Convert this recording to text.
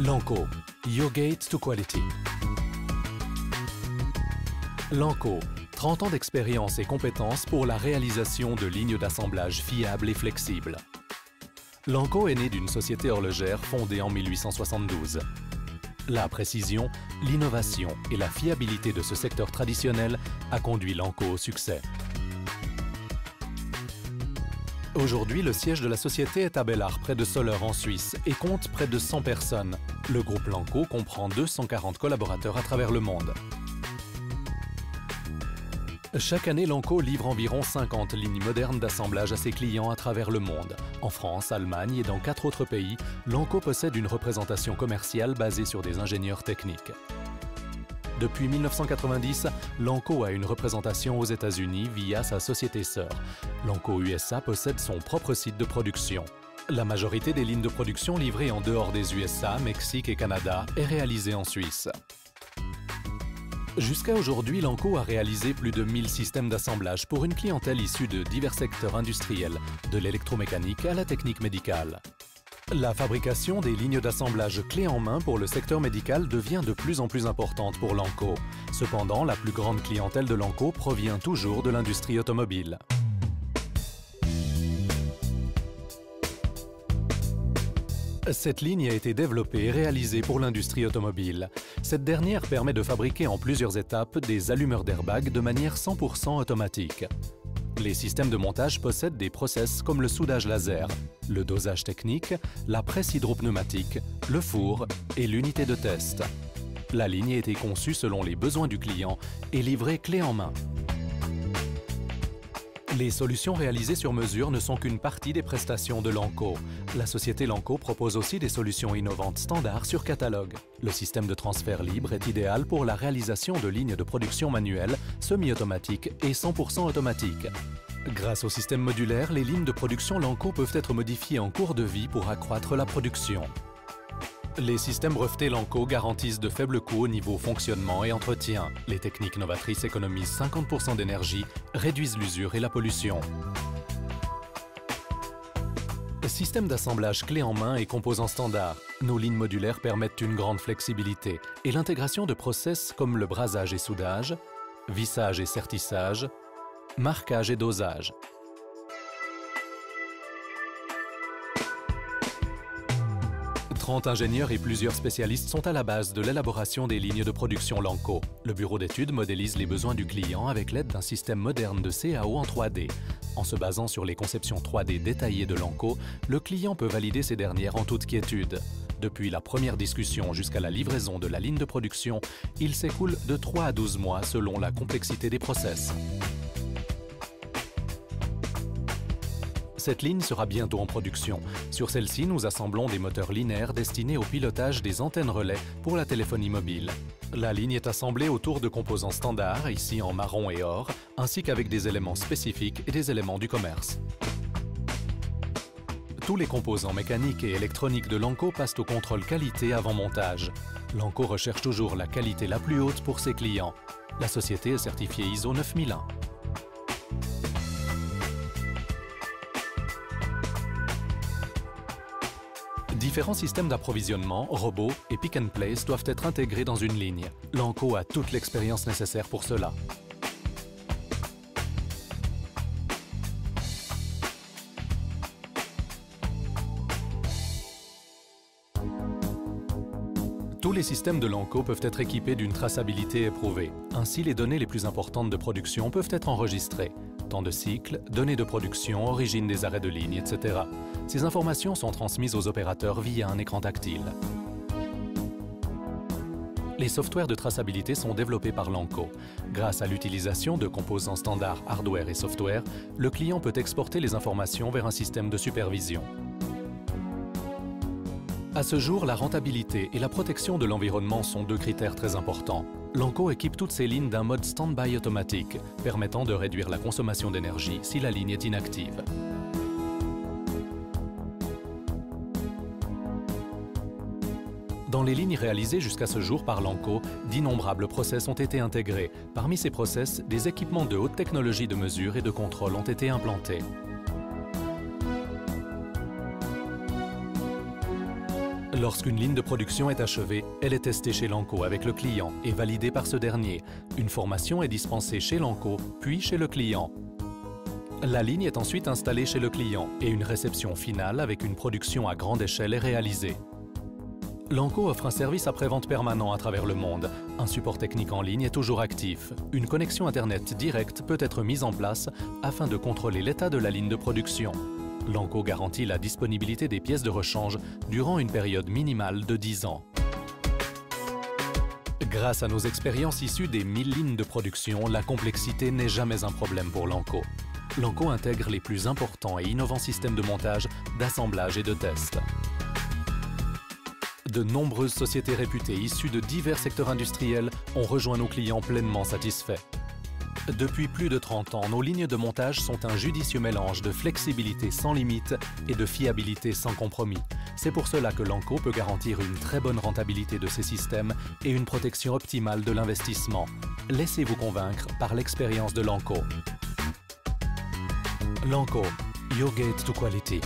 Lanco, Your Gate to Quality. Lanco, 30 ans d'expérience et compétences pour la réalisation de lignes d'assemblage fiables et flexibles. Lanco est né d'une société horlogère fondée en 1872. La précision, l'innovation et la fiabilité de ce secteur traditionnel a conduit Lanco au succès. Aujourd'hui, le siège de la société est à Bellard, près de Soleure en Suisse, et compte près de 100 personnes. Le groupe Lanco comprend 240 collaborateurs à travers le monde. Chaque année, Lanco livre environ 50 lignes modernes d'assemblage à ses clients à travers le monde. En France, Allemagne et dans 4 autres pays, Lanco possède une représentation commerciale basée sur des ingénieurs techniques. Depuis 1990, Lanco a une représentation aux États-Unis via sa société sœur. Lanco USA possède son propre site de production. La majorité des lignes de production livrées en dehors des USA, Mexique et Canada est réalisée en Suisse. Jusqu'à aujourd'hui, Lanco a réalisé plus de 1000 systèmes d'assemblage pour une clientèle issue de divers secteurs industriels, de l'électromécanique à la technique médicale. La fabrication des lignes d'assemblage clés en main pour le secteur médical devient de plus en plus importante pour Lanco. Cependant, la plus grande clientèle de Lanco provient toujours de l'industrie automobile. Cette ligne a été développée et réalisée pour l'industrie automobile. Cette dernière permet de fabriquer en plusieurs étapes des allumeurs d'airbag de manière 100% automatique. Les systèmes de montage possèdent des process comme le soudage laser, le dosage technique, la presse hydropneumatique, le four et l'unité de test. La ligne a été conçue selon les besoins du client et livrée clé en main. Les solutions réalisées sur mesure ne sont qu'une partie des prestations de Lanco. La société Lanco propose aussi des solutions innovantes standards sur catalogue. Le système de transfert libre est idéal pour la réalisation de lignes de production manuelles, semi-automatiques et 100% automatiques. Grâce au système modulaire, les lignes de production Lanco peuvent être modifiées en cours de vie pour accroître la production. Les systèmes brevetés Lanco garantissent de faibles coûts au niveau fonctionnement et entretien. Les techniques novatrices économisent 50% d'énergie, réduisent l'usure et la pollution. Système d'assemblage clé en main et composants standards. Nos lignes modulaires permettent une grande flexibilité et l'intégration de process comme le brasage et soudage, vissage et sertissage, marquage et dosage. Ingénieurs et plusieurs spécialistes sont à la base de l'élaboration des lignes de production Lanco. Le bureau d'études modélise les besoins du client avec l'aide d'un système moderne de CAO en 3D. En se basant sur les conceptions 3D détaillées de Lanco, le client peut valider ces dernières en toute quiétude. Depuis la première discussion jusqu'à la livraison de la ligne de production, il s'écoule de 3 à 12 mois selon la complexité des process. Cette ligne sera bientôt en production. Sur celle-ci, nous assemblons des moteurs linéaires destinés au pilotage des antennes relais pour la téléphonie mobile. La ligne est assemblée autour de composants standards, ici en marron et or, ainsi qu'avec des éléments spécifiques et des éléments du commerce. Tous les composants mécaniques et électroniques de Lanco passent au contrôle qualité avant montage. Lanco recherche toujours la qualité la plus haute pour ses clients. La société est certifiée ISO 9001. Différents systèmes d'approvisionnement, robots et pick and place doivent être intégrés dans une ligne. Lanco a toute l'expérience nécessaire pour cela. Tous les systèmes de Lanco peuvent être équipés d'une traçabilité éprouvée. Ainsi, les données les plus importantes de production peuvent être enregistrées. Temps de cycle, données de production, origine des arrêts de ligne, etc. Ces informations sont transmises aux opérateurs via un écran tactile. Les softwares de traçabilité sont développés par Lanco. Grâce à l'utilisation de composants standards hardware et software, le client peut exporter les informations vers un système de supervision. À ce jour, la rentabilité et la protection de l'environnement sont deux critères très importants. Lanco équipe toutes ses lignes d'un mode stand-by automatique, permettant de réduire la consommation d'énergie si la ligne est inactive. Dans les lignes réalisées jusqu'à ce jour par Lanco, d'innombrables process ont été intégrés. Parmi ces process, des équipements de haute technologie de mesure et de contrôle ont été implantés. Lorsqu'une ligne de production est achevée, elle est testée chez Lanco avec le client et validée par ce dernier. Une formation est dispensée chez Lanco, puis chez le client. La ligne est ensuite installée chez le client et une réception finale avec une production à grande échelle est réalisée. Lanco offre un service après-vente permanent à travers le monde. Un support technique en ligne est toujours actif. Une connexion Internet directe peut être mise en place afin de contrôler l'état de la ligne de production. Lanco garantit la disponibilité des pièces de rechange durant une période minimale de 10 ans. Grâce à nos expériences issues des 1000 lignes de production, la complexité n'est jamais un problème pour Lanco. Lanco intègre les plus importants et innovants systèmes de montage, d'assemblage et de test. De nombreuses sociétés réputées issues de divers secteurs industriels ont rejoint nos clients pleinement satisfaits. Depuis plus de 30 ans, nos lignes de montage sont un judicieux mélange de flexibilité sans limite et de fiabilité sans compromis. C'est pour cela que Lanco peut garantir une très bonne rentabilité de ses systèmes et une protection optimale de l'investissement. Laissez-vous convaincre par l'expérience de Lanco. Lanco, your gate to quality.